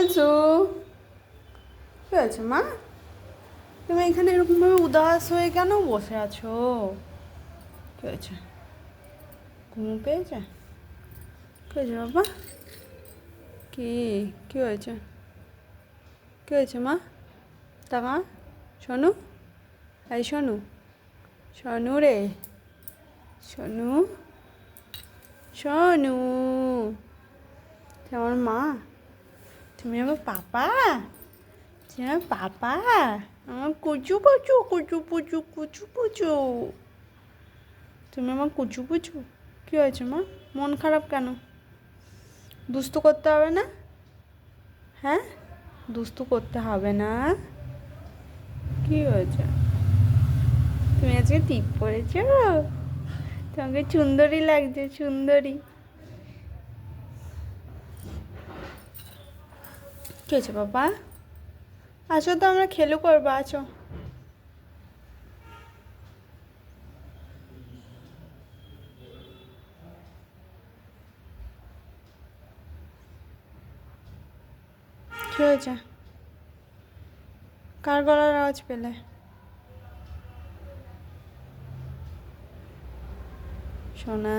বলছো কি হয়েছে মা? তুমি এখানে এরকমভাবে উদাস হয়ে কেন বসে আছো? কি হয়েছে? ঘুম পেয়েছে? কি হয়েছে বাবা? কি কি হয়েছে? কি হয়েছে মা? তাকা, শোনু, এই শোনু, শোনু রে, শোনু, শোনু, তুমি আমার মা, তুমি আমার পাপা, তুমি আমার পাপা, আমার কুচু পুচু, কুচু পুচু, কুচু পুচু, তুমি আমার কুচু পুচু। কি হয়েছে মা? মন খারাপ কেন? দুস্তু করতে হবে না? হ্যাঁ, দুস্তু করতে হবে না। কি হয়েছে? তুমি আজকে টিপ পরেছো? তোমাকে সুন্দরী লাগছে, সুন্দরী। কি হয়েছে বাবা? আসো তো, আমরা খেলু করবো, আছো। কি হয়েছে? কার গলার আওয়াজ পেলে? সোনা,